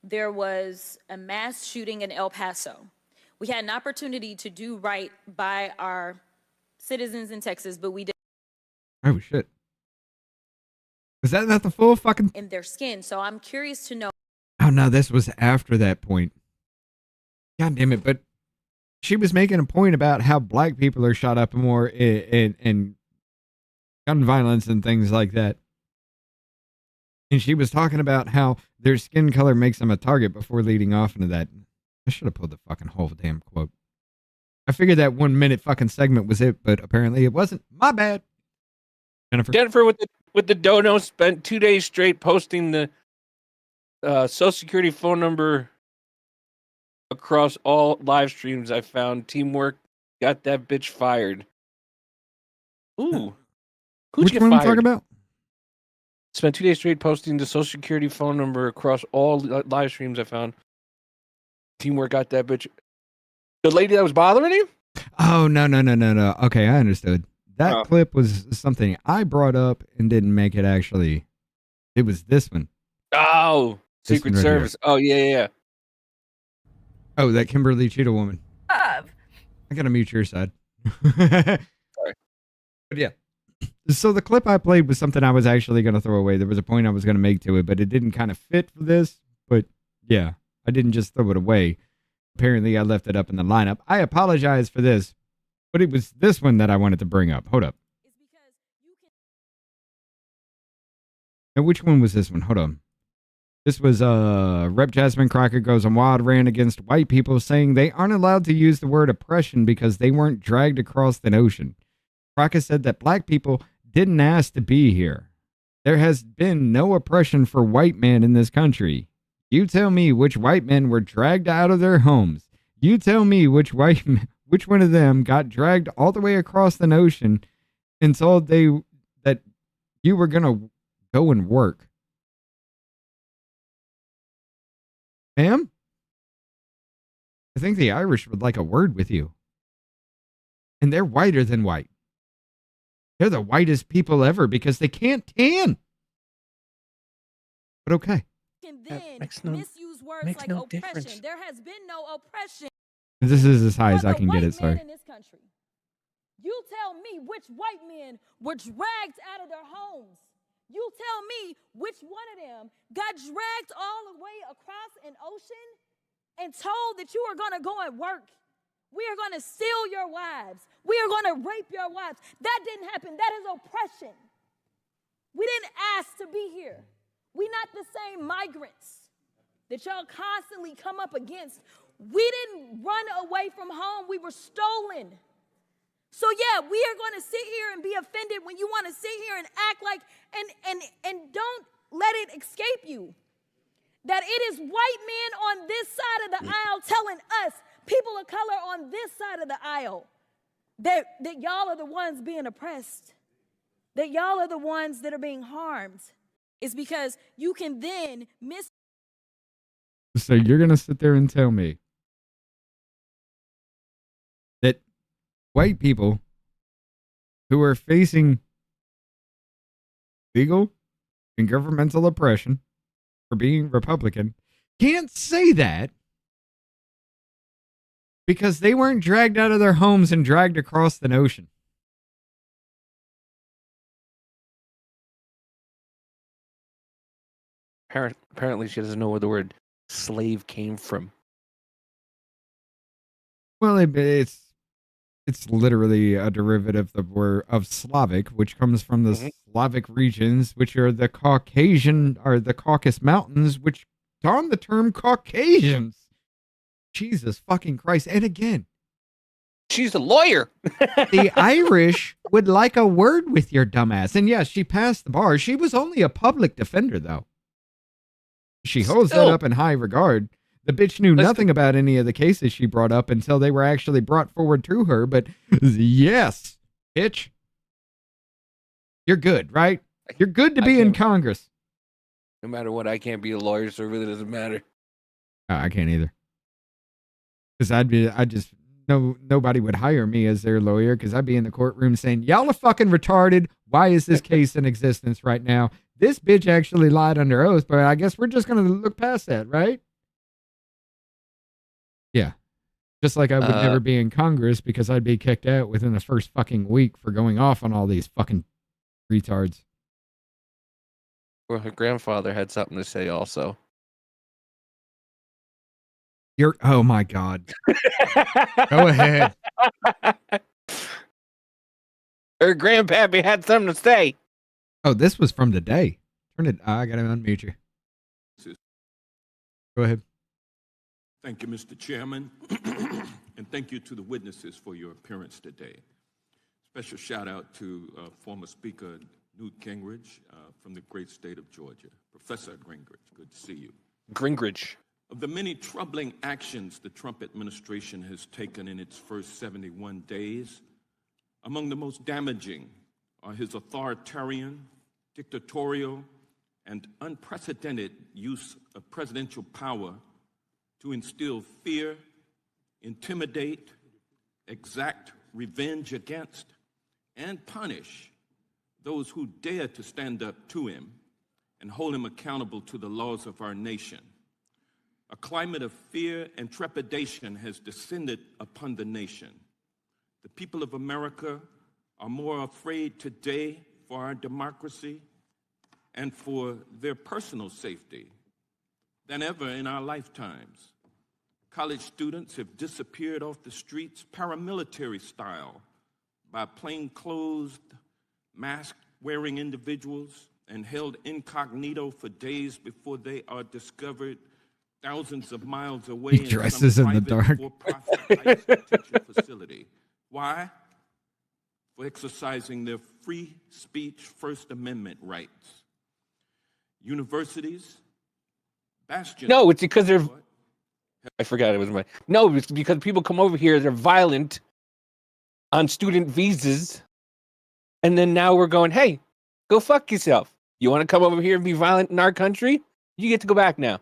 there was a mass shooting in El Paso. We had an opportunity to do right by our citizens in Texas, but we did. Oh, shit. Was that not the full fucking... In their skin. So I'm curious to know. Oh, no, this was after that point. God damn it. But she was making a point about how black people are shot up more in gun violence and things like that. And she was talking about how their skin color makes them a target before leading off into that. I should have pulled the fucking whole damn quote. I figured that 1 minute fucking segment was it, but apparently it wasn't. My bad. Jennifer with the dono spent 2 days straight posting the Social Security phone number across all live streams. I found teamwork got that bitch fired. Ooh, who'd Which get one are we fired? talking about? Spent 2 days straight posting the Social Security phone number across all live streams. I found teamwork got that bitch. The lady that was bothering you? Oh, no. Okay, I understood. That clip was something I brought up and didn't make it actually. It was this one. Oh, This Secret one right Service. Oh, yeah. Oh, that Kimberly Cheetah woman. I gotta mute your side. Sorry. But yeah. So the clip I played was something I was actually going to throw away. There was a point I was going to make to it, but it didn't kind of fit for this. But yeah, I didn't just throw it away. Apparently, I left it up in the lineup. I apologize for this, but it was this one that I wanted to bring up. Hold up. Now, which one was this one? Hold on. This was Rep. Jasmine Crockett goes on wild rant against white people, saying they aren't allowed to use the word oppression because they weren't dragged across the ocean. Crockett said that black people didn't ask to be here. There has been no oppression for white men in this country. You tell me which white men were dragged out of their homes. You tell me which one of them got dragged all the way across the ocean and told that you were going to go and work. Ma'am? I think the Irish would like a word with you. And they're whiter than white. They're the whitest people ever because they can't tan. But okay. Misuse words like oppression. Difference. There has been no oppression. This is as high as I can get it, sorry. In this country. You tell me which white men were dragged out of their homes. You tell me which one of them got dragged all the way across an ocean and told that you are going to go and work. We are going to steal your wives. We are going to rape your wives. That didn't happen. That is oppression. We didn't ask to be here. We're not the same migrants that y'all constantly come up against. We didn't run away from home. We were stolen. So yeah, we are going to sit here and be offended when you want to sit here and act like, and don't let it escape you that it is white men on this side of the aisle telling us, people of color on this side of the aisle, that y'all are the ones being oppressed, that y'all are the ones that are being harmed. It's because you can then So you're going to sit there and tell me that white people who are facing legal and governmental oppression for being Republican can't say that because they weren't dragged out of their homes and dragged across the ocean. Apparently, she doesn't know where the word slave came from. Well, it's literally a derivative of Slavic, which comes from the Slavic regions, which are the Caucasian or the Caucasus Mountains, which don the term Caucasians. Jesus fucking Christ! And again, she's a lawyer. The Irish would like a word with your dumbass. And yes, she passed the bar. She was only a public defender, though. She holds that up in high regard. The bitch knew nothing about any of the cases she brought up until they were actually brought forward to her. But yes, bitch, you're good, right? You're good to be in Congress. No matter what, I can't be a lawyer, so it really doesn't matter. I can't either. Because nobody would hire me as their lawyer because I'd be in the courtroom saying, y'all are fucking retarded. Why is this case in existence right now? This bitch actually lied under oath, but I guess we're just going to look past that, right? Yeah. Just like I would never be in Congress because I'd be kicked out within the first fucking week for going off on all these fucking retards. Well, her grandfather had something to say also. Oh my God. Go ahead. Her grandpappy had something to say. Oh, this was from today. Turn it. I gotta unmute you. Go ahead. Thank you, Mr. Chairman, and thank you to the witnesses for your appearance today. Special shout out to former Speaker Newt Gingrich from the great state of Georgia. Professor Gingrich, good to see you. Gingrich. Of the many troubling actions the Trump administration has taken in its first 71 days, among the most damaging are his authoritarian, dictatorial, and unprecedented use of presidential power to instill fear, intimidate, exact revenge against, and punish those who dare to stand up to him and hold him accountable to the laws of our nation. A climate of fear and trepidation has descended upon the nation. The people of America are more afraid today for our democracy and for their personal safety than ever in our lifetimes. College students have disappeared off the streets paramilitary style by plainclothes, mask-wearing individuals and held incognito for days before they are discovered thousands of miles away He dresses in the dark. ICE detention facility. Why? For exercising their free speech First Amendment rights. Universities, bastions. No, it's because they're. I forgot it was my. No, it's because people come over here. They're violent on student visas, and then now we're going, hey, go fuck yourself. You want to come over here and be violent in our country? You get to go back now.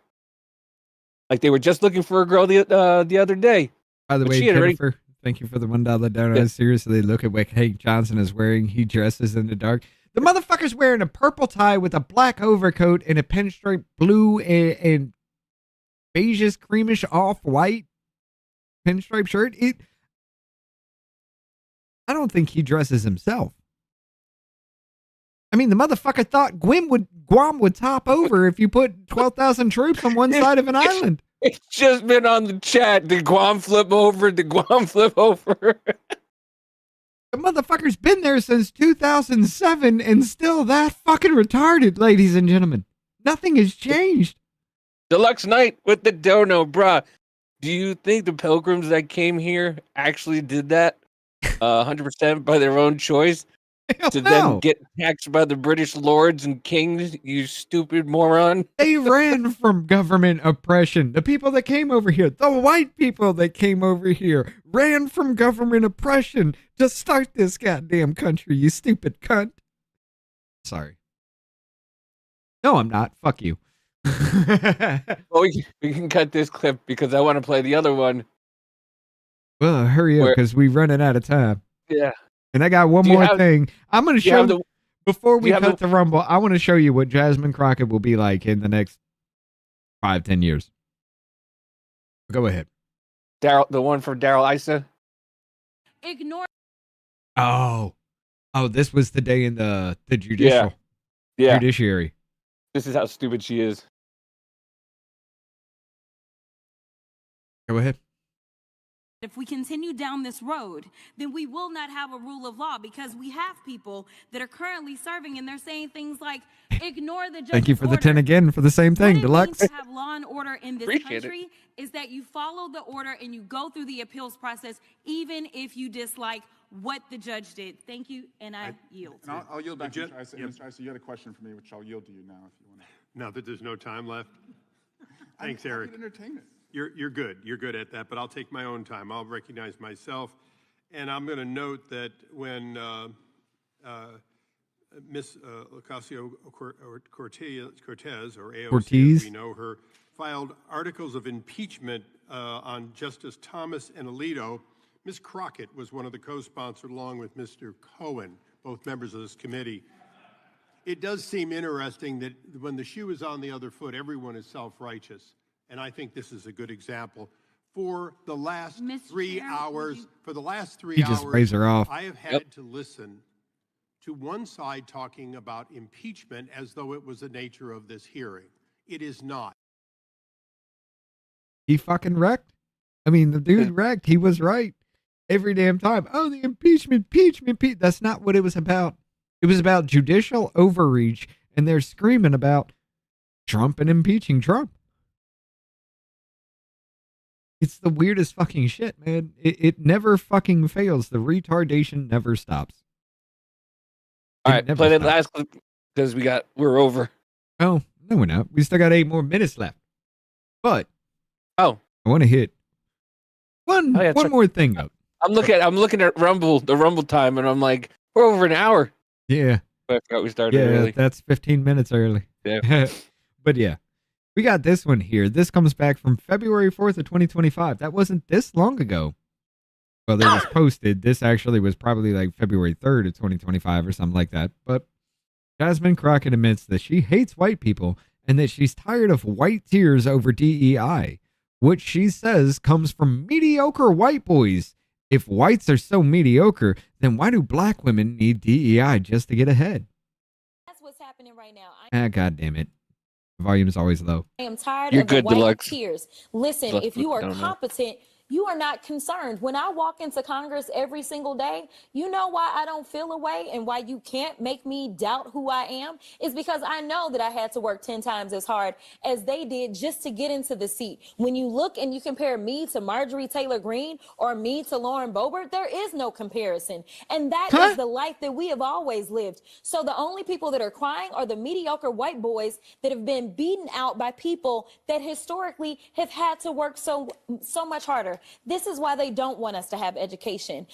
Like they were just looking for a girl the other day. By the But way, she had already- Jennifer, thank you for the $1 donor. Yeah. Seriously, look at what Hank Johnson is wearing. He dresses in the dark. The motherfucker's wearing a purple tie with a black overcoat and a pinstripe blue and beigeish, creamish, off-white pinstripe shirt. I don't think he dresses himself. I mean, the motherfucker thought Guam would top over if you put 12,000 troops on one side of an island. It's just been on the chat. Did Guam flip over? Did Guam flip over? The motherfucker's been there since 2007 and still that fucking retarded, ladies and gentlemen. Nothing has changed. Deluxe night with the dono, bruh. Do you think the pilgrims that came here actually did that 100% by their own choice? To then get taxed by the British lords and kings, you stupid moron. They ran from government oppression. The people that came over here, the white people that came over here, ran from government oppression to start this goddamn country, you stupid cunt. Sorry. No, I'm not. Fuck you. Well, we can cut this clip because I want to play the other one. Well, hurry up because we're running out of time. Yeah. And I got one more thing. I'm going to show, before we cut the Rumble, I want to show you what Jasmine Crockett will be like in the next 5-10 years. Go ahead. Daryl, the one for Daryl Issa. Ignore. Oh, this was the day in the judicial. Yeah. Judiciary. This is how stupid she is. Go ahead. If we continue down this road, then we will not have a rule of law because we have people that are currently serving and they're saying things like, ignore the judge's Thank you for the order. 10 again for the same thing, Deluxe. What it means to have law and order in this Appreciate country is that you follow the order and you go through the appeals process even if you dislike what the judge did. Thank you, and I yield. And I'll yield back to Mr. Issa. Mr. Issa, you had a question for me, which I'll yield to you now if you want to. Now that there's no time left. Thanks, Eric. Entertainment. You're good. You're good at that, but I'll take my own time. I'll recognize myself. And I'm going to note that when Miss Ocasio-Cortez, or AOC, as we know her, filed articles of impeachment on Justice Thomas and Alito, Ms. Crockett was one of the co-sponsors along with Mr. Cohen, both members of this committee. It does seem interesting that when the shoe is on the other foot, everyone is self-righteous. And I think this is a good example. For the last 3 hours, He just raised her off. I have had to listen to one side talking about impeachment as though it was the nature of this hearing. It is not. He fucking wrecked. I mean, the dude wrecked. He was right every damn time. Oh, the impeachment. That's not what it was about. It was about judicial overreach, and they're screaming about Trump and impeaching Trump. It's the weirdest fucking shit, man. It never fucking fails. The retardation never stops. All right, play that last clip because we're over. Oh, no, we're not. We still got 8 more minutes left. But I want to hit one more thing up. I'm looking at the Rumble time, and I'm like, we're over an hour. Yeah. I forgot we started early. That's 15 minutes early. Yeah. But yeah, we got this one here. This comes back from February 4th of 2025. That wasn't this long ago. Well, it was posted. This actually was probably like February 3rd of 2025 or something like that. But Jasmine Crockett admits that she hates white people and that she's tired of white tears over DEI, which she says comes from mediocre white boys. If whites are so mediocre, then why do black women need DEI just to get ahead? That's what's happening right now. God damn it. The volume is always low. I am tired of the white tears. Listen, if you are competent, you are not concerned. When I walk into Congress every single day, you know why I don't feel a way and why you can't make me doubt who I am is because I know that I had to work 10 times as hard as they did just to get into the seat. When you look and you compare me to Marjorie Taylor Greene or me to Lauren Boebert, there is no comparison. And that is the life that we have always lived. So the only people that are crying are the mediocre white boys that have been beaten out by people that historically have had to work so much harder. This is why they don't want us to have education.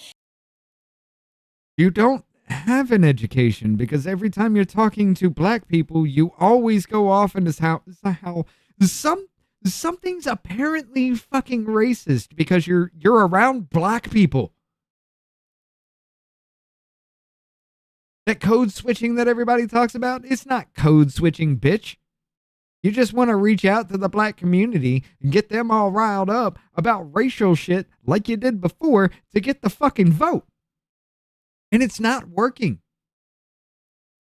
You don't have an education because every time you're talking to black people, you always go off into how something's apparently fucking racist because you're around black people. That code switching that everybody talks about, it's not code switching, bitch. You just want to reach out to the black community and get them all riled up about racial shit like you did before to get the fucking vote. And it's not working.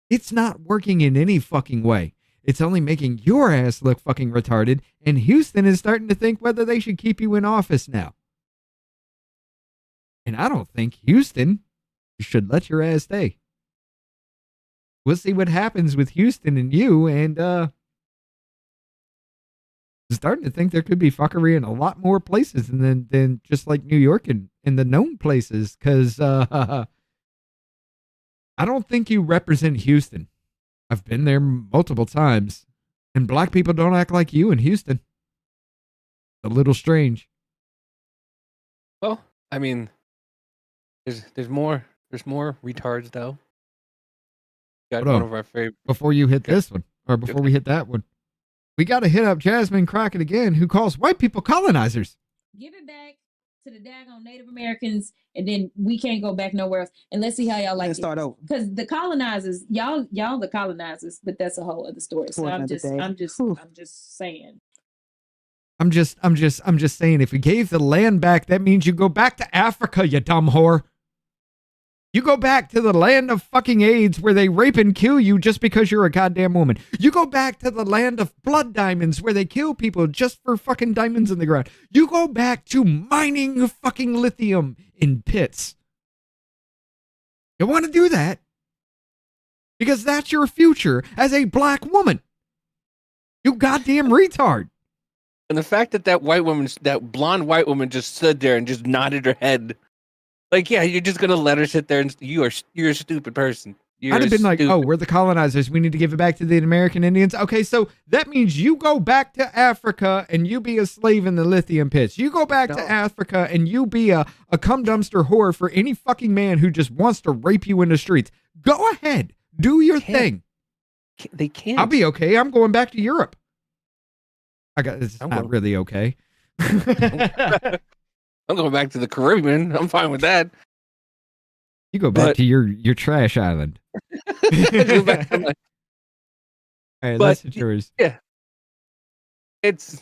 It's not working in any fucking way. It's only making your ass look fucking retarded, and Houston is starting to think whether they should keep you in office now. And I don't think Houston should let your ass stay. We'll see what happens with Houston and you, and starting to think there could be fuckery in a lot more places than just like New York and in the known places, because I don't think you represent Houston. I've been there multiple times, and black people don't act like you in Houston. A little strange. Well, I mean, there's more retards though. Got one of our favorite. Before you hit this one, or before we hit that one, we got to hit up Jasmine Crockett again, who calls white people colonizers. Give it back to the daggone Native Americans, and then we can't go back nowhere else. And let's see how y'all like it. Start over. Because the colonizers, y'all the colonizers, but that's a whole other story. So I'm just saying. I'm just saying, if we gave the land back, that means you go back to Africa, you dumb whore. You go back to the land of fucking AIDS where they rape and kill you just because you're a goddamn woman. You go back to the land of blood diamonds where they kill people just for fucking diamonds in the ground. You go back to mining fucking lithium in pits. You want to do that? Because that's your future as a black woman. You goddamn retard. And the fact that that blonde white woman just stood there and just nodded her head. Like, yeah, you're just going to let her sit there and you're a stupid person. I'd have been like, oh, we're the colonizers. We need to give it back to the American Indians. Okay, so that means you go back to Africa and you be a slave in the lithium pits. You go back to Africa and you be a cum dumpster whore for any fucking man who just wants to rape you in the streets. Go ahead. Do your thing. They can't. I'll be okay. I'm going back to Europe. It's not really okay. I'm going back to the Caribbean. I'm fine with that. You go back to your trash island. Go back to All right, that's yours. Yeah. It's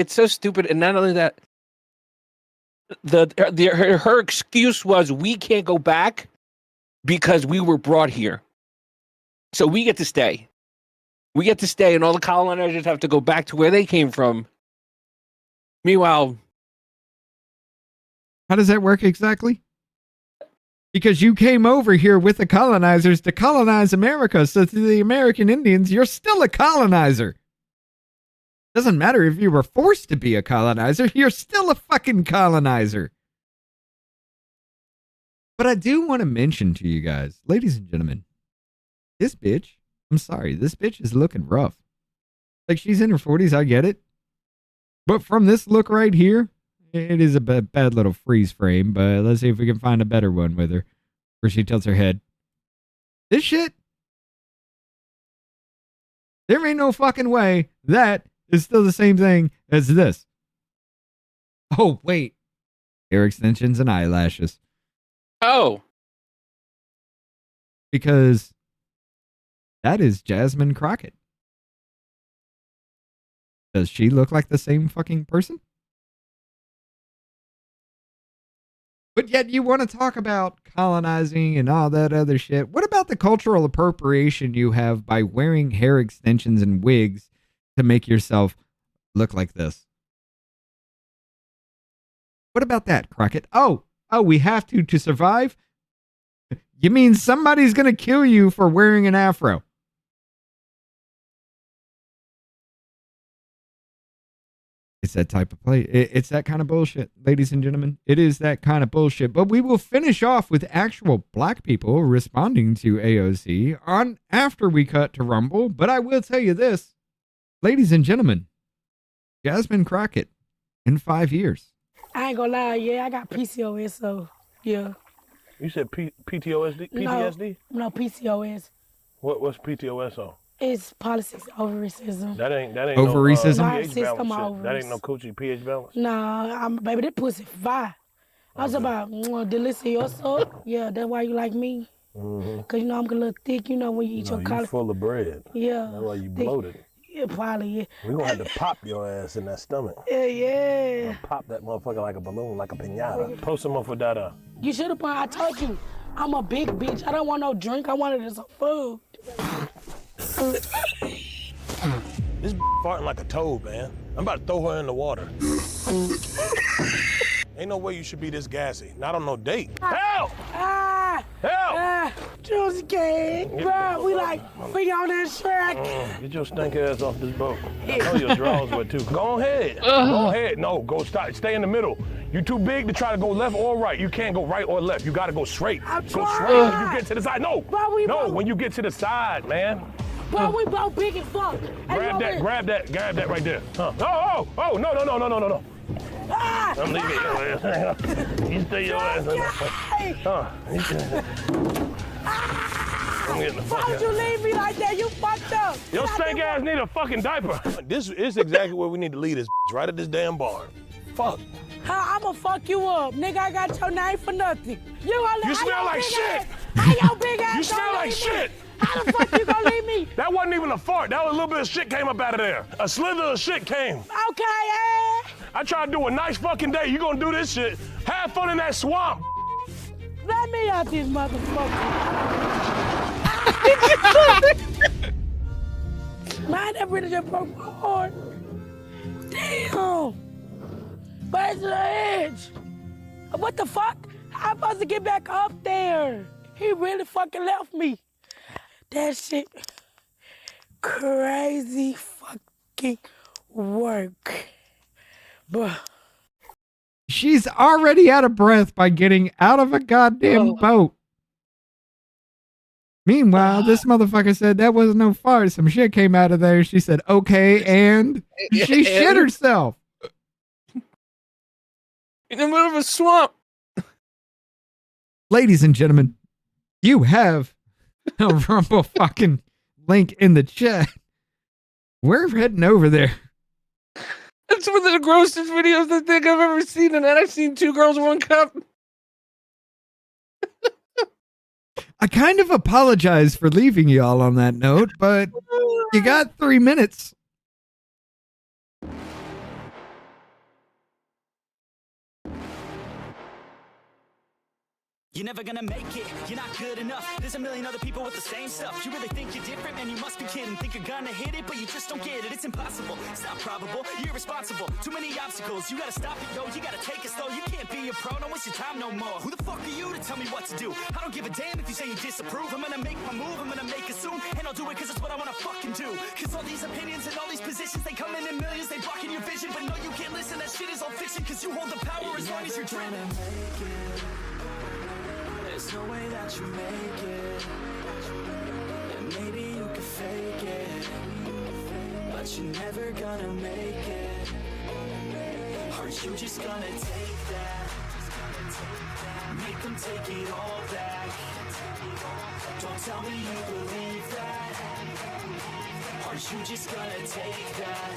so stupid. And not only that, her excuse was, we can't go back because we were brought here. So we get to stay. We get to stay, and all the colonizers have to go back to where they came from. Meanwhile, how does that work exactly? Because you came over here with the colonizers to colonize America. So to the American Indians, you're still a colonizer. Doesn't matter if you were forced to be a colonizer, you're still a fucking colonizer. But I do want to mention to you guys, ladies and gentlemen, this bitch, I'm sorry, this bitch is looking rough. Like, she's in her 40s, I get it. But from this look right here, it is a bad little freeze frame, but let's see if we can find a better one with her, where she tilts her head. This shit, there ain't no fucking way that is still the same thing as this. Oh, wait. Hair extensions and eyelashes. Oh. Because that is Jasmine Crockett. Does she look like the same fucking person? But yet you want to talk about colonizing and all that other shit. What about the cultural appropriation you have by wearing hair extensions and wigs to make yourself look like this? What about that, Crockett? Oh, we have to survive? You mean somebody's going to kill you for wearing an afro? It's that type of play. It's that kind of bullshit, ladies and gentlemen. It is that kind of bullshit. But we will finish off with actual black people responding to AOC on after we cut to Rumble. But I will tell you this, ladies and gentlemen, Jasmine Crockett in 5 years. I ain't gonna lie, yeah, I got PCOS, so yeah. You said PTSD? PTSD? No, PCOS. What's PTOS on? It's polycystic ovaricism. That ain't ovaricism? No, pH balance. That ain't no coochie pH balance. Nah, baby, that pussy fire. I was about delicioso. Yeah, that's why you like me. Mm-hmm. Cause you know I'm a little thick. You know when you eat your you full of bread. Yeah. That's why you thick. bloated. Yeah, probably. Yeah. We gonna have to pop your ass in that stomach. Yeah. Pop that motherfucker like a balloon, like a piñata. Post him up for Dada. You should have. I told you, I'm a big bitch. I don't want no drink. I wanted some food. This farting like a toad, man. I'm about to throw her in the water. Ain't no way you should be this gassy. Not on no date. Help! Help! Juicy cake, bro. We on that track. Get your stink ass off this boat. I know your drawers wet too. Go ahead. Go ahead. No, go stop. Stay in the middle. You too big to try to go left or right. You can't go right or left. You gotta go straight. Go straight when you get to the side. No. When you get to the side, man. Bro, we both big as fuck. Grab that right there. Huh. Oh, no. I'm leaving your ass. You stay your ass. I'm getting the fuck Why'd you leave me like that? You fucked up. Your stank ass need a fucking diaper. This is exactly where we need to leave this right at this damn barn. Fuck. I'ma fuck you up. Nigga, I got your name for nothing. You smell like shit. How your big ass You smell like shit. How the fuck you gonna leave me? That wasn't even a fart. That was a little bit of shit came up out of there. A slither of shit came. Okay, I tried to do a nice fucking day. You gonna do this shit. Have fun in that swamp. Let me out this motherfucker. Man, that really just broke my heart. Damn. Where's the edge? What the fuck? How am I supposed to get back up there? He really fucking left me. That shit crazy fucking work. Bruh. She's already out of breath by getting out of a goddamn boat. Meanwhile, this motherfucker said that wasn't no fart. Some shit came out of there. She said, okay, and she shit herself. In the middle of a swamp. Ladies and gentlemen, you have a Rumble fucking link in the chat. We're heading over there. That's one of the grossest videos I think I've ever seen, and then I've seen 2 girls, 1 cup. I kind of apologize for leaving y'all on that note, but you got 3 minutes. You're never gonna make it, you're not good enough. There's a million other people with the same stuff. You really think you're different, man, you must be kidding. Think you're gonna hit it, but you just don't get it. It's impossible, it's not probable, you're irresponsible. Too many obstacles, you gotta stop it, yo. You gotta take it slow, you can't be a pro. Don't waste your time no more. Who the fuck are you to tell me what to do? I don't give a damn if you say you disapprove. I'm gonna make my move, I'm gonna make it soon. And I'll do it cause it's what I wanna fucking do. Cause all these opinions and all these positions, they come in millions. They blocking your vision, but no, you can't listen. That shit is all fiction. Cause you hold the power as long as you're dreaming. There's no way that you make it. And maybe you could fake it, but you're never gonna make it. Aren't you just gonna take that? Make them take it all back. Don't tell me you believe that. Aren't you just gonna take that?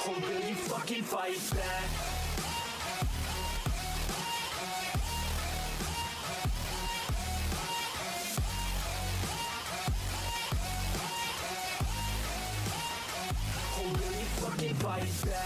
Or will you fucking fight back? Fight back.